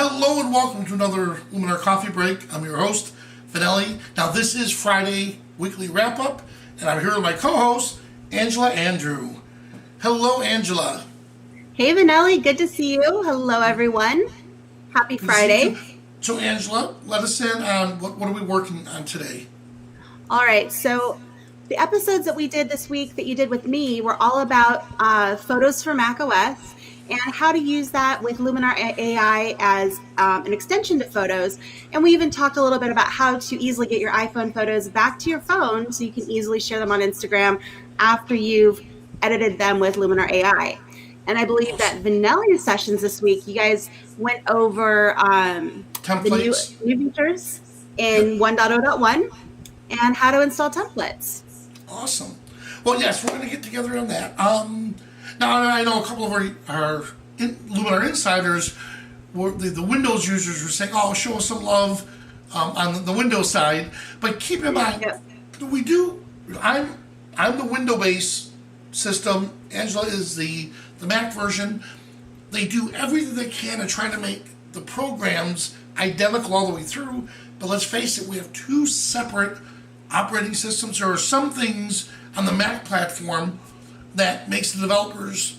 Hello and welcome to another Luminar Coffee Break. I'm your host, Vanelli. Now this is Friday weekly wrap-up, and I'm here with my co-host, Angela Andrieux. Hello, Angela. Hey, Vanelli. Good to see you. Hello, everyone. Happy Friday. So, Angela, let us in on what are we working on today? All right. So the episodes that we did this week that you did with me were all about photos for Mac OS and how to use that with Luminar AI as an extension to photos. And we even talked a little bit about how to easily get your iPhone photos back to your phone so you can easily share them on Instagram after you've edited them with Luminar AI. And I believe that Vanelli's sessions this week, you guys went over Templates. the new features in 1.0.1 and how to install templates. Awesome. Well, yes, we're going to get together on that. Now, I know a couple of our Luminar insiders, the Windows users were saying, oh, show us some love on the Windows side. But keep in mind, I'm the window-based system. Angela is the Mac version. They do everything they can to try to make the programs identical all the way through. But let's face it, we have two separate operating systems. There are some things on the Mac platform that makes the developers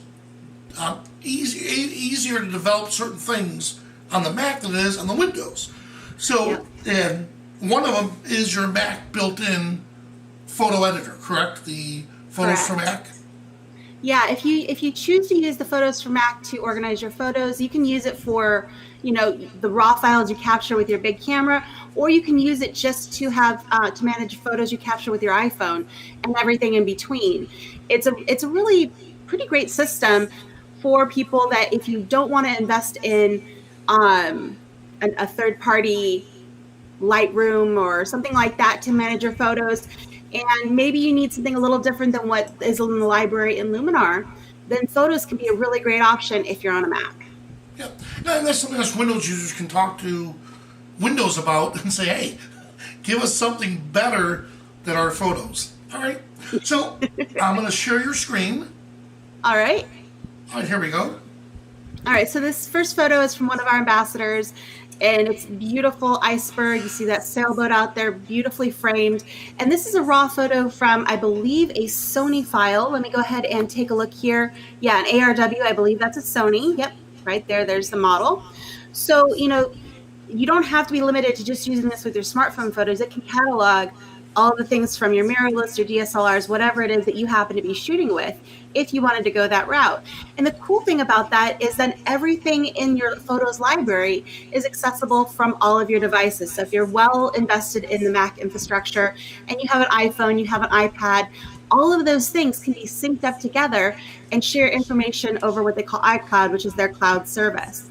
easier to develop certain things on the Mac than it is on the Windows. So, and one of them is your Mac built-in photo editor, correct? The Photos for Mac? Yeah, if you choose to use the Photos for Mac to organize your photos, you can use it for, the raw files you capture with your big camera, or you can use it just to have to manage photos you capture with your iPhone and everything in between. It's a really pretty great system for people that if you don't want to invest in a third-party Lightroom or something like that to manage your photos, and maybe you need something a little different than what is in the library in Luminar, then Photos can be a really great option if you're on a Mac. Yeah, and that's something us Windows users can talk to Windows about and say, hey, give us something better than our photos. All right, so I'm going to share your screen. All right. All right, here we go. All right, so this first photo is from one of our ambassadors, and it's beautiful iceberg. You see that sailboat out there, beautifully framed. And this is a raw photo from, I believe, a Sony file. Let me go ahead and take a look here. Yeah, an ARW, I believe that's a Sony. Yep, right there, there's the model. So, you don't have to be limited to just using this with your smartphone photos. It can catalog all the things from your mirrorless, your DSLRs, whatever it is that you happen to be shooting with, if you wanted to go that route. And the cool thing about that is that everything in your photos library is accessible from all of your devices. So if you're well invested in the Mac infrastructure and you have an iPhone, you have an iPad, all of those things can be synced up together and share information over what they call iCloud, which is their cloud service.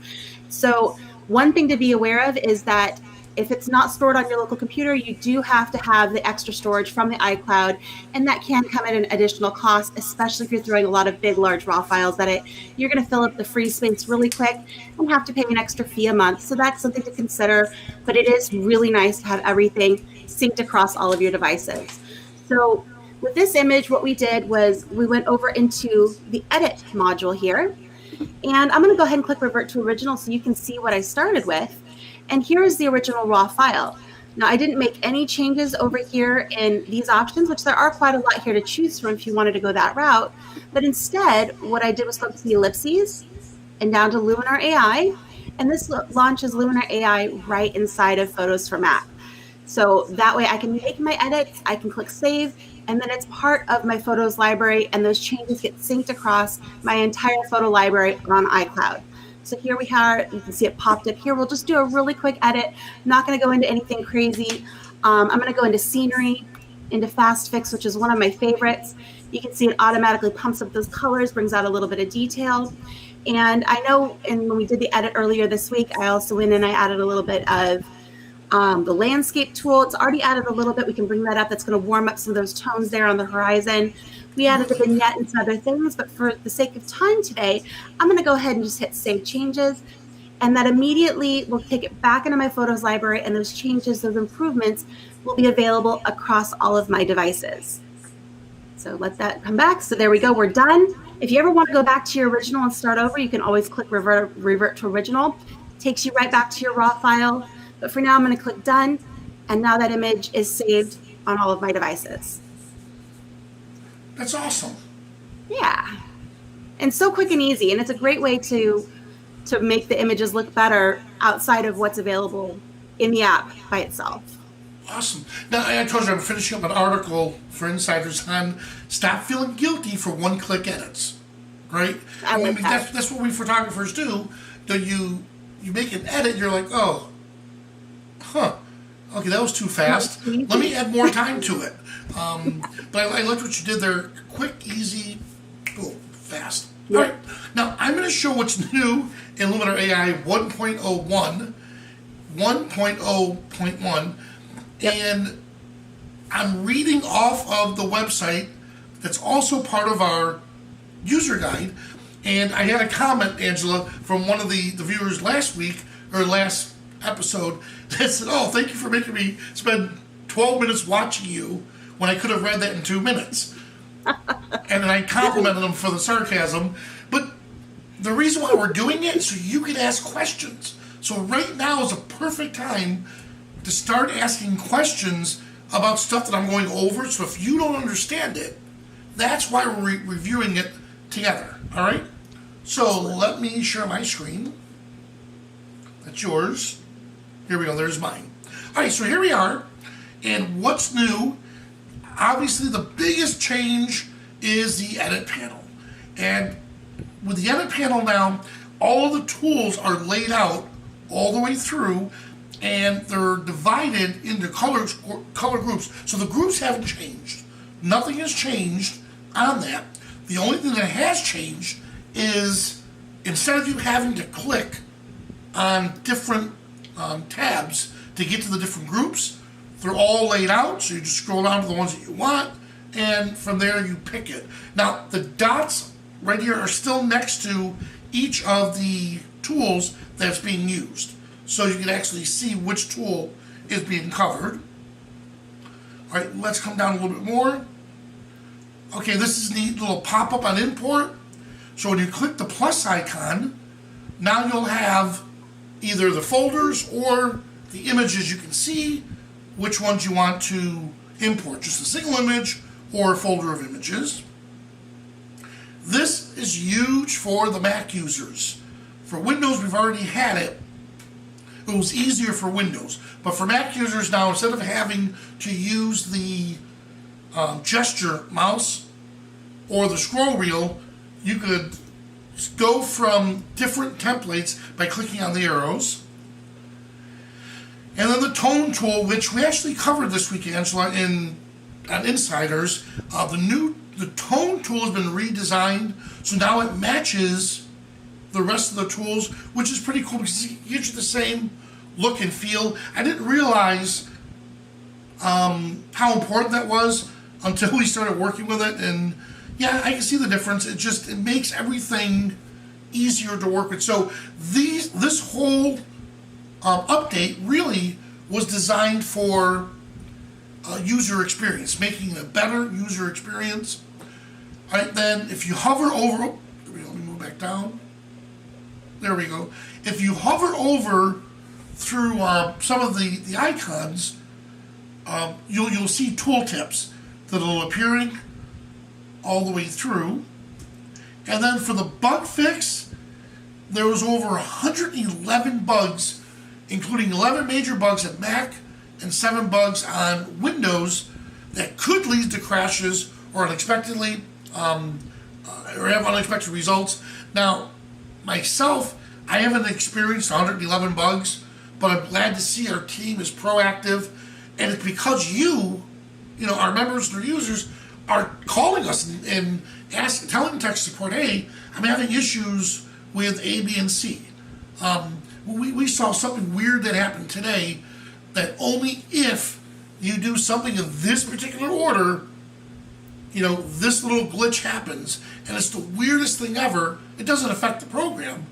So one thing to be aware of is that if it's not stored on your local computer, you do have to have the extra storage from the iCloud, and that can come at an additional cost, especially if you're throwing a lot of big, large raw files at it. You're going to fill up the free space really quick and have to pay an extra fee a month. So that's something to consider, but it is really nice to have everything synced across all of your devices. So with this image, what we did was we went over into the edit module here, and I'm going to go ahead and click revert to original so you can see what I started with. And here is the original raw file. Now, I didn't make any changes over here in these options, which there are quite a lot here to choose from if you wanted to go that route. But instead, what I did was go to the ellipses and down to Luminar AI. And this launches Luminar AI right inside of Photos for Mac. So that way I can make my edits, I can click save, and then it's part of my photos library, and those changes get synced across my entire photo library on iCloud. So here we are, you can see it popped up here. We'll just do a really quick edit. I'm not going to go into anything crazy. I'm going to go into scenery, into fast fix, which is one of my favorites. You can see it automatically pumps up those colors, brings out a little bit of detail. And I know when we did the edit earlier this week, I also went in and I added a little bit of the landscape tool. It's already added a little bit. We can bring that up. That's going to warm up some of those tones there on the horizon. We added a vignette and some other things, but for the sake of time today, I'm going to go ahead and just hit Save Changes, and that immediately will take it back into my Photos library, and those changes, those improvements will be available across all of my devices. So let that come back. So there we go. We're done. If you ever want to go back to your original and start over, you can always click revert to original. takes you right back to your raw file. But for now, I'm going to click done. And now that image is saved on all of my devices. That's awesome. Yeah. And so quick and easy. And it's a great way to make the images look better outside of what's available in the app by itself. Awesome. Now, I told you I'm finishing up an article for insiders on stop feeling guilty for one-click edits, right? I like that. That's what we photographers do. That you make an edit, you're like, oh, okay, that was too fast. Let me add more time to it. But I liked what you did there. Quick, easy, boom, fast. Yep. All right. Now, I'm going to show what's new in Luminar AI 1.01, 1.0.1. Yep. And I'm reading off of the website that's also part of our user guide. And I had a comment, Angela, from one of the viewers last week, or last episode, that said, oh, thank you for making me spend 12 minutes watching you when I could have read that in 2 minutes. And then I complimented them for the sarcasm. But the reason why we're doing it is so you can ask questions. So right now is a perfect time to start asking questions about stuff that I'm going over. So if you don't understand it, that's why we're reviewing it together. All right? So let me share my screen. That's yours. Here we go. There's mine. All right, so here we are. And what's new? Obviously, the biggest change is the edit panel. And with the edit panel now, all of the tools are laid out all the way through, and they're divided into color groups. So the groups haven't changed. Nothing has changed on that. The only thing that has changed is instead of you having to click on different tabs to get to the different groups, they're all laid out. So you just scroll down to the ones that you want, and from there you pick it. Now the dots right here are still next to each of the tools that's being used, so you can actually see which tool is being covered. All right, let's come down a little bit more. Okay, this is a neat little pop-up on import. So when you click the plus icon, now you'll have either the folders or the images. You can see which ones you want to import, just a single image or a folder of images. This is huge for the Mac users. For Windows, we've already had it. It was easier for Windows. But for Mac users now, instead of having to use the gesture mouse or the scroll wheel, you could go from different templates by clicking on the arrows. And then the tone tool, which we actually covered this week, Angela, on Insiders. The tone tool has been redesigned, so now it matches the rest of the tools, which is pretty cool because it gives you the same look and feel. I didn't realize how important that was until we started working with it, and yeah, I can see the difference. It makes everything easier to work with. So this whole update really was designed for user experience, making a better user experience. All right, then if you hover over, let me move back down. There we go. If you hover over through some of the icons, you'll see tooltips that'll appearing all the way through. And then for the bug fix, there was over 111 bugs, including 11 major bugs at Mac and 7 bugs on Windows that could lead to crashes or unexpectedly or have unexpected results. Now, myself, I haven't experienced 111 bugs, but I'm glad to see our team is proactive, and it's because our members and our users are calling us and telling tech support, hey, I'm having issues with A, B, and C. We saw something weird that happened today that only if you do something in this particular order, this little glitch happens, and it's the weirdest thing ever. It doesn't affect the program,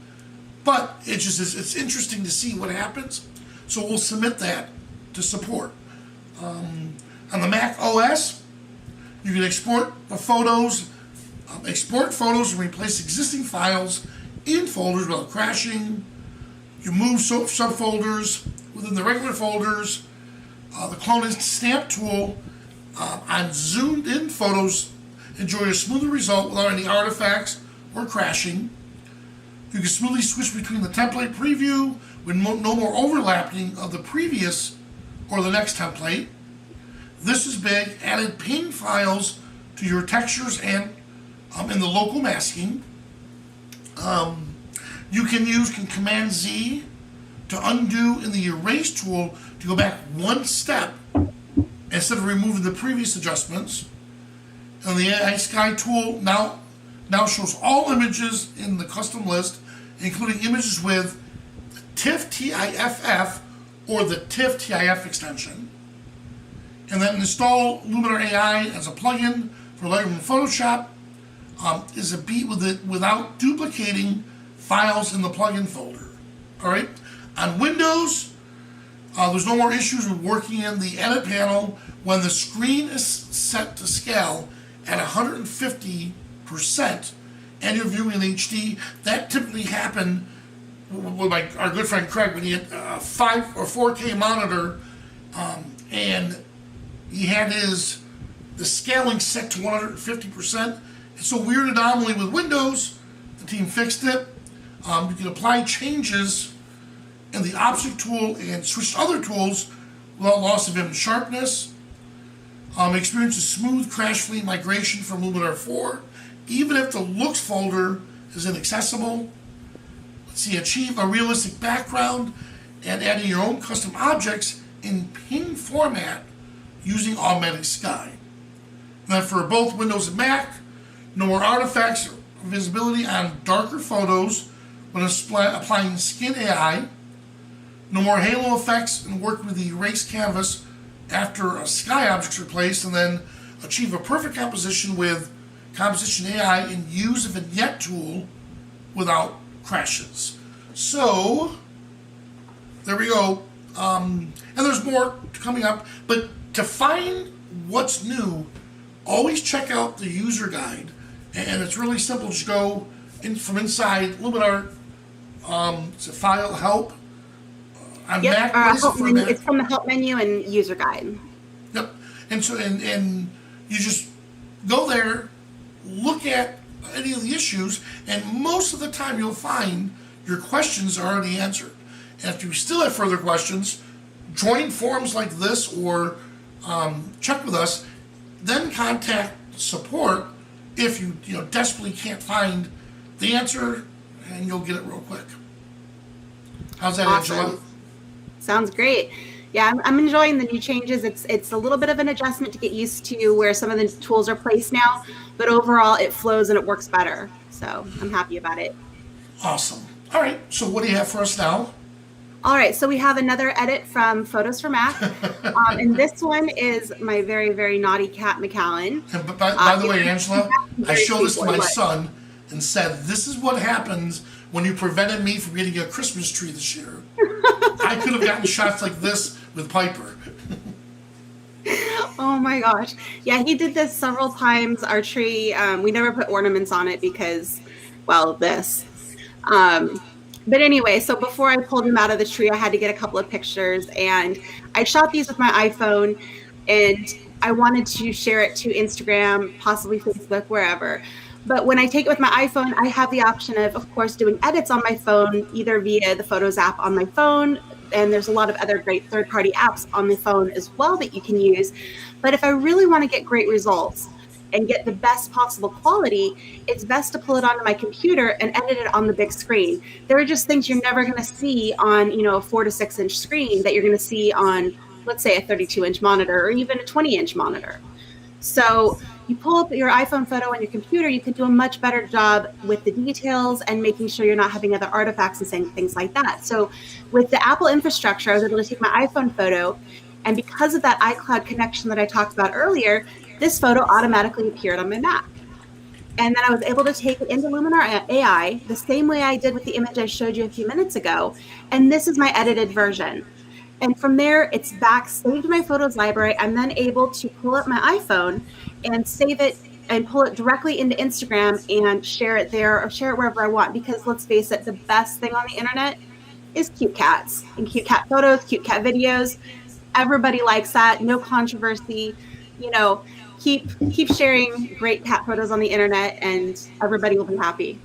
but it's interesting to see what happens. So we'll submit that to support. On the Mac OS, you can export photos and replace existing files in folders without crashing. You move subfolders within the regular folders. The clone is stamp tool on zoomed in photos. Enjoy a smoother result without any artifacts or crashing. You can smoothly switch between the template preview with no more overlapping of the previous or the next template. This is big. Added ping files to your textures and in the local masking. You can use Command Z to undo in the erase tool to go back one step instead of removing the previous adjustments. And the AI Sky tool now shows all images in the custom list, including images with the TIFF or the TIFF extension. And then install Luminar AI as a plugin for Lightroom and Photoshop is a beat with it without duplicating files in the plugin folder. All right. On Windows, there's no more issues with working in the edit panel when the screen is set to scale at 150% and you're viewing in HD. That typically happened with our good friend Craig when he had a 5 or 4K monitor and he had the scaling set to 150%. It's a weird anomaly with Windows. The team fixed it. You can apply changes in the object tool and switch to other tools without loss of image sharpness. Experience a smooth crash-free migration from Luminar 4, even if the looks folder is inaccessible. Let's see, achieve a realistic background and adding your own custom objects in ping format using Automatic Sky. And then for both Windows and Mac, no more artifacts or visibility on darker photos when applying Skin AI. No more halo effects and work with the erase canvas after a sky object's replaced, and then achieve a perfect composition with Composition AI and use a vignette tool without crashes. So there we go. And there's more coming up, but to find what's new, always check out the user guide, and it's really simple. Just go in from inside Luminar. It's a file help. On Mac, it's from the help menu and user guide. Yep. And so and you just go there, look at any of the issues, and most of the time you'll find your questions are already answered. And if you still have further questions, join forums like this or check with us, then contact support if you desperately can't find the answer, and you'll get it real quick. How's that, awesome. Angela? Sounds great. Yeah, I'm enjoying the new changes. It's a little bit of an adjustment to get used to where some of the tools are placed now, but overall it flows and it works better. So I'm happy about it. Awesome. All right, so what do you have for us now? All right, so we have another edit from Photos for Mac. And this one is my very, very naughty cat, McAllen. And by the way, Angela, I showed this to my son and said, this is what happens when you prevented me from getting a Christmas tree this year. I could have gotten shots like this with Piper. Oh my gosh. Yeah, he did this several times. Our tree, we never put ornaments on it because, well, this. But anyway, so before I pulled him out of the tree, I had to get a couple of pictures, and I shot these with my iPhone, and I wanted to share it to Instagram, possibly Facebook, wherever. But when I take it with my iPhone, I have the option of course, doing edits on my phone, either via the Photos app on my phone, and there's a lot of other great third-party apps on the phone as well that you can use. But if I really want to get great results and get the best possible quality, it's best to pull it onto my computer and edit it on the big screen. There are just things you're never going to see on, a 4 to 6 inch screen that you're going to see on, let's say, a 32-inch monitor or even a 20-inch monitor. So you pull up your iPhone photo on your computer, you can do a much better job with the details and making sure you're not having other artifacts and saying things like that. So with the Apple infrastructure, I was able to take my iPhone photo, and because of that iCloud connection that I talked about earlier, this photo automatically appeared on my Mac. And then I was able to take it into Luminar AI the same way I did with the image I showed you a few minutes ago. And this is my edited version. And from there, it's back saved in my photos library. I'm then able to pull up my iPhone and save it and pull it directly into Instagram and share it there or share it wherever I want. Because let's face it, the best thing on the internet is cute cats and cute cat photos, cute cat videos. Everybody likes that. No controversy. You know, keep sharing great cat photos on the internet, and everybody will be happy.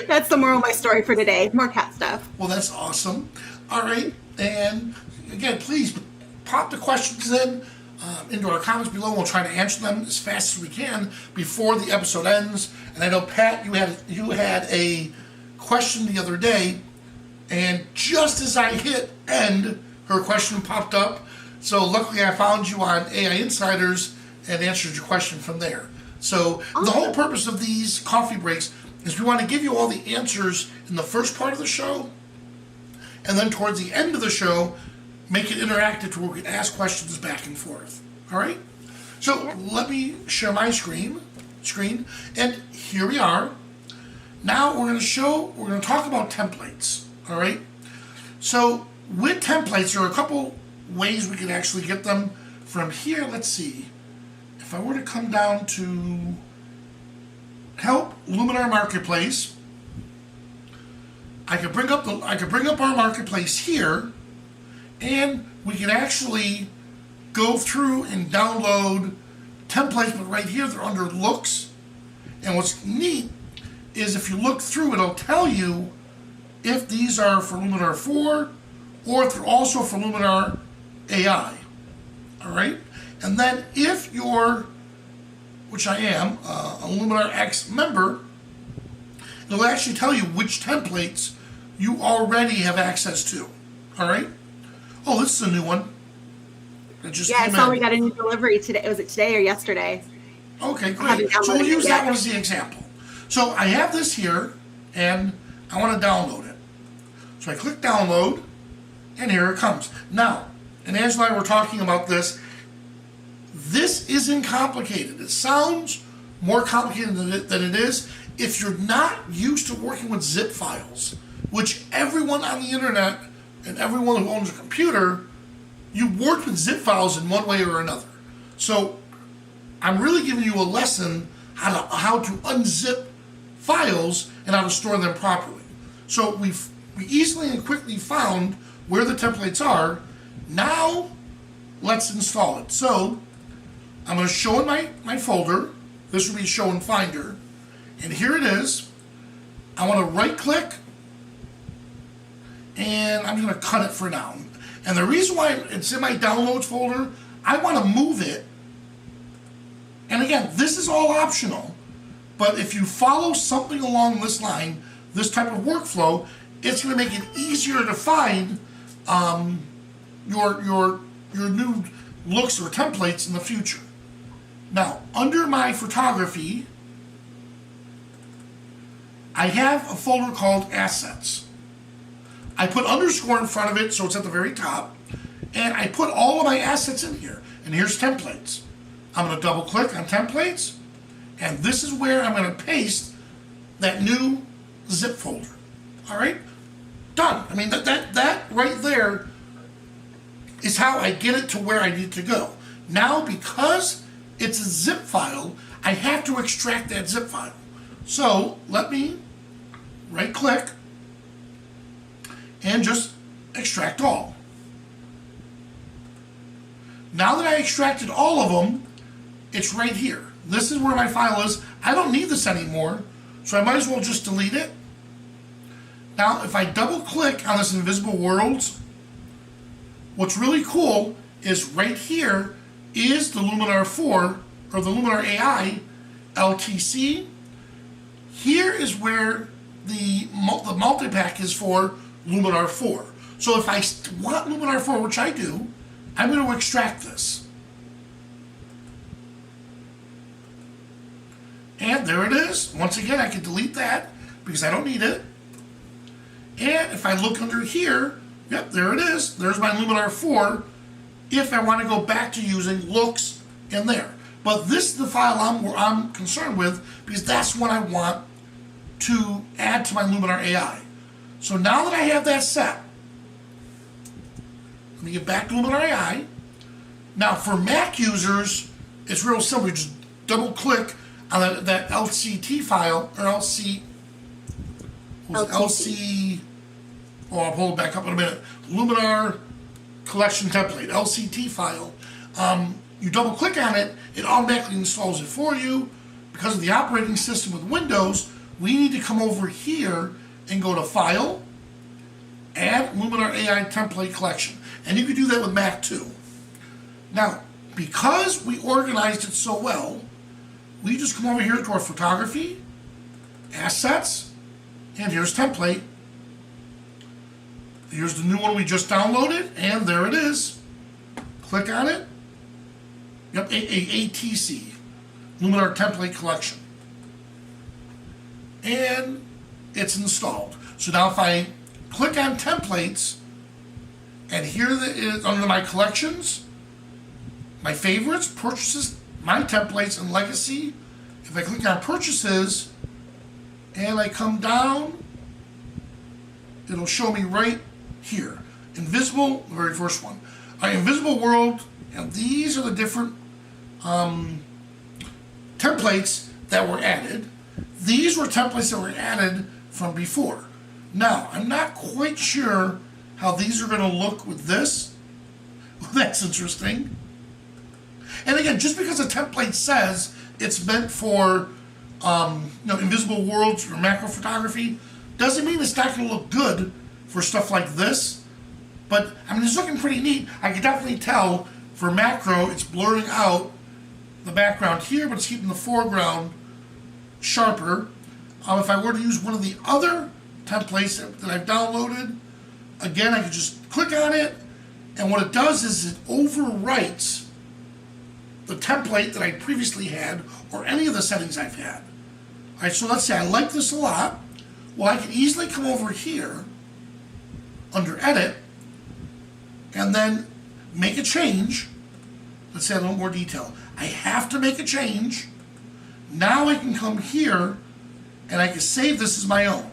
That's the moral of my story for today. More cat stuff. Well, that's awesome. All right, and again, please pop the questions in into our comments below. We'll try to answer them as fast as we can before the episode ends. And I know, Pat, you had a question the other day, and just as I hit end, her question popped up. So luckily I found you on AI Insiders and answered your question from there. So the whole purpose of these coffee breaks is we want to give you all the answers in the first part of the show, and then towards the end of the show, make it interactive to where we can ask questions back and forth. All right? So let me share my screen, and here we are. Now we're going to talk about templates. All right? So with templates, there are a couple ways we can actually get them from here. Let's see. If I were to come down to Help Luminar Marketplace, I could bring up our marketplace here, and we can actually go through and download templates. But right here, they're under looks. And what's neat is if you look through, it'll tell you if these are for Luminar 4 or if they're also for Luminar AI. All right? And then if you're, which I am, a Luminar X member, it'll actually tell you which templates you already have access to. All right? Oh, this is a new one. I saw we got a new delivery today. Was it today or yesterday? Okay, great. So we'll use that one as the example. So I have this here, and I want to download it. So I click download, and here it comes. Now, and Angela and I were talking about this. This isn't complicated. It sounds more complicated than it is. If you're not used to working with zip files, which everyone on the internet and everyone who owns a computer, you work with zip files in one way or another. So I'm really giving you a lesson how to unzip files and how to store them properly. So we easily and quickly found where the templates are. Now let's install it. So I'm going to show in my folder. This will be show in Finder. And here it is. I want to right click, and I'm going to cut it for now. And the reason why it's in my downloads folder, I want to move it. And again, this is all optional. But if you follow something along this line, this type of workflow, it's going to make it easier to find your new looks or templates in the future. Now, under my photography, I have a folder called Assets. I put underscore in front of it so it's at the very top, and I put all of my assets in here. And here's templates. I'm going to double click on templates, and this is where I'm going to paste that new zip folder. All right? Done. I mean, that right there is how I get it to where I need to go. Now, because it's a zip file, I have to extract that zip file. So let me right click and just extract all. Now that I extracted all of them, it's right here. This is where my file is. I don't need this anymore, so I might as well just delete it. Now, if I double click on this invisible worlds, what's really cool is right here is the Luminar 4 or the Luminar AI LTC. Here is where the multi-pack is for Luminar 4. So if I want Luminar 4, which I do, I'm going to extract this. And there it is. Once again, I can delete that because I don't need it. And if I look under here, yep, there it is. There's my Luminar 4 if I want to go back to using looks in there. But this is the file I'm concerned with because that's what I want to add to my Luminar AI. So now that I have that set, let me get back to Luminar AI. Now for Mac users, it's real simple. You just double click on that LCT file, or was LC, I'll pull it back up in a minute. Luminar collection template, LCT file. You double click on it, it automatically installs it for you. Because of the operating system with Windows, we need to come over here and go to File, Add Luminar AI Template Collection. And you can do that with Mac too. Now, because we organized it so well, we just come over here to our Photography, Assets, and here's Template. Here's the new one we just downloaded, and there it is. Click on it. Yep, ATC, Luminar Template Collection. And it's installed. So now if I click on Templates, and here it is under my collections, my favorites, purchases, my templates, and legacy. If I click on purchases, and I come down, it'll show me right here. Invisible, the very first one. Invisible World, and these are the different templates that were added. These were templates that were added from before. Now, I'm not quite sure how these are going to look with this. Well, that's interesting. And again, just because a template says it's meant for invisible worlds or macro photography, doesn't mean it's not going to look good for stuff like this. But I mean, it's looking pretty neat. I can definitely tell for macro, it's blurring out the background here, but it's keeping the foreground sharper. If I were to use one of the other templates that I've downloaded, again, I could just click on it, and what it does is it overwrites the template that I previously had or any of the settings I've had. All right, so let's say I like this a lot. Well, I can easily come over here under Edit and then make a change. Let's say a little more detail. I have to make a change. Now I can come here and I can save this as my own.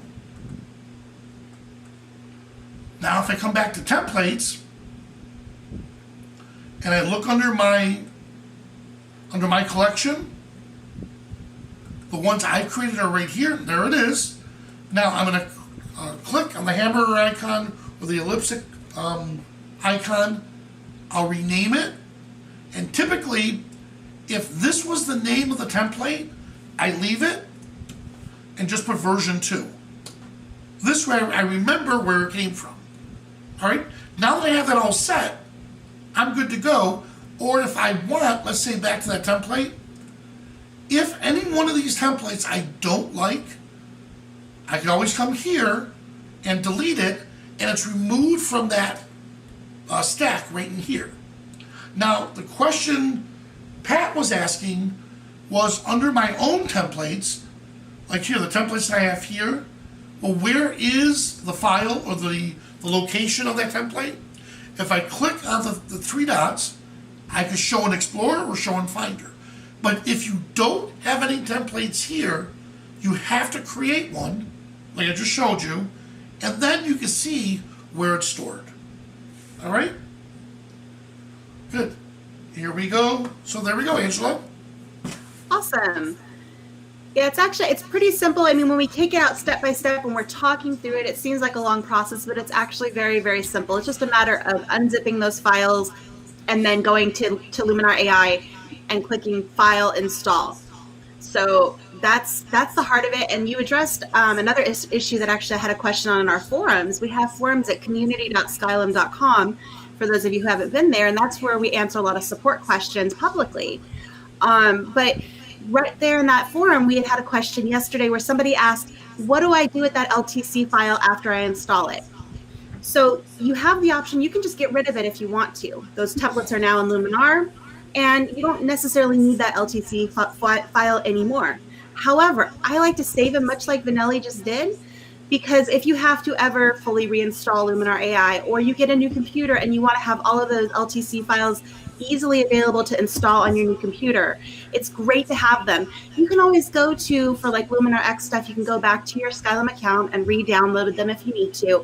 Now if I come back to templates and I look under my collection, the ones I created are right here. There it is. Now I'm going to click on the hamburger icon or the elliptic icon. I'll rename it. And typically, if this was the name of the template, I leave it and just put version 2. This way I remember where it came from. All right, now that I have that all set, I'm good to go. Or if I want, let's say back to that template, if any one of these templates I don't like, I can always come here and delete it, and it's removed from that stack right in here. Now, the question Pat was asking was under my own templates, like here, the templates that I have here, well, where is the file or the location of that template? If I click on the 3 dots, I can show in Explorer or show in Finder. But if you don't have any templates here, you have to create one, like I just showed you, and then you can see where it's stored. All right? Good. Here we go. So there we go, Angela. Awesome. Yeah, it's pretty simple. I mean, when we take it out step by step, when we're talking through it, it seems like a long process, but it's actually very, very simple. It's just a matter of unzipping those files and then going to Luminar AI and clicking File, Install. So that's the heart of it. And you addressed another issue that actually I had a question on in our forums. We have forums at community.skylum.com for those of you who haven't been there, and that's where we answer a lot of support questions publicly. But right there in that forum, we had a question yesterday where somebody asked, what do I do with that LTC file after I install it? So you have the option, you can just get rid of it if you want to. Those templates are now in Luminar, and you don't necessarily need that LTC file anymore. However, I like to save them much like Vanelli just did, because if you have to ever fully reinstall Luminar AI, or you get a new computer and you want to have all of those LTC files easily available to install on your new computer, it's great to have them. You can always go to, for like Luminar X stuff, you can go back to your Skylum account and re-download them if you need to.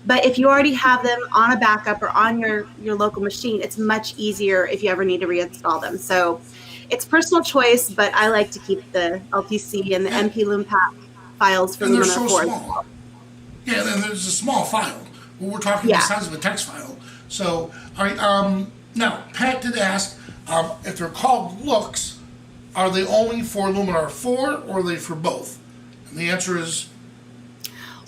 But if you already have them on a backup or on your local machine, it's much easier if you ever need to reinstall them. So it's personal choice, but I like to keep the LTC and the MP Loom Pack files from and they're Luminar so 4. small. Yeah, and there's a small file. Well, we're talking the size of a text file. So, all right. Now, Pat did ask if they're called looks, are they only for Luminar 4 or are they for both? And the answer is...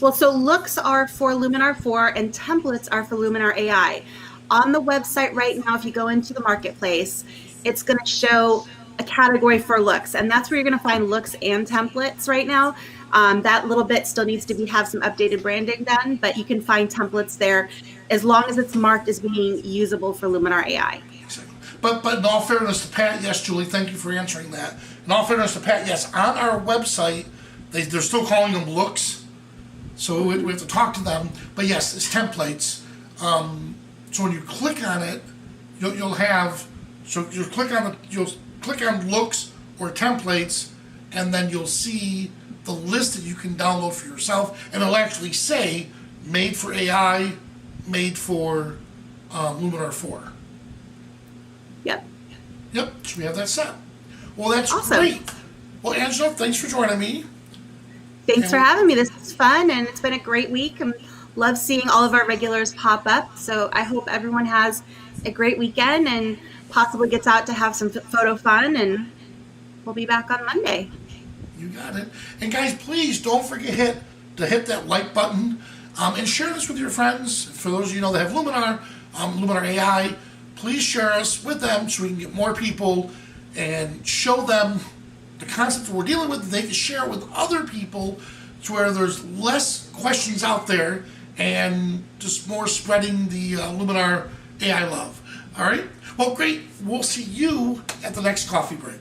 Well, so looks are for Luminar 4 and templates are for Luminar AI. On the website right now, if you go into the marketplace, it's going to show a category for looks, and that's where you're going to find looks and templates right now. That little bit still needs to have some updated branding done, but you can find templates there as long as it's marked as being usable for Luminar AI. But in all fairness to Pat, yes, Julie, thank you for answering that. In all fairness to Pat, yes, on our website, they're still calling them looks, so we have to talk to them. But yes, it's templates. So when you click on it, you'll click on looks or templates, and then you'll see the list that you can download for yourself, and it'll actually say made for AI, made for Luminar 4. Yep. So we have that set. Well, that's awesome. Great. Well, Angela, thanks for joining me. Thanks for having me. This was fun, and it's been a great week. And love seeing all of our regulars pop up. So I hope everyone has a great weekend and possibly gets out to have some photo fun. And we'll be back on Monday. You got it. And guys, please don't forget to hit that like button and share this with your friends. For those of you that have Luminar, Luminar AI, please share us with them so we can get more people and show them the concept that we're dealing with. They can share it with other people to where there's less questions out there and just more spreading the Luminar AI love. All right? Well, great. We'll see you at the next coffee break.